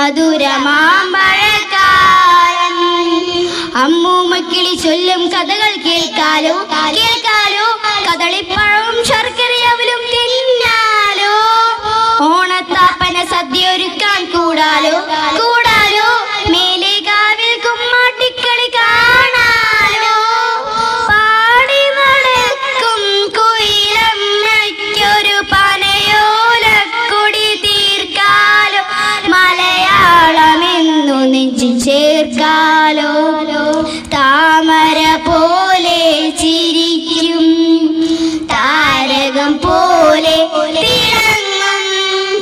മധുരമാമ്പഴക്കാലം. അമ്മൂമ്മക്കിളി ചൊല്ലും കഥകൾ കേൾക്കാലോ കേൾക്കാലോ, കദളിപ്പഴവും ശർക്കരയവലും തിന്നാലോ, ഓണത്താപ്പന സദ്യ ഒരുക്കാൻ കൂടാലോ കൂടാലോ, മേലെ കാവിൽ കുമ്മാട്ടിക്കളി കാണാലോ, പാടി നടക്കും കുയിലമ്മയ്ക്കൊരു പനയോലക്കൊടി തീർക്കാലോ, മലയാളമെന്നു നെഞ്ചിൽ ചേർക്കാലോ.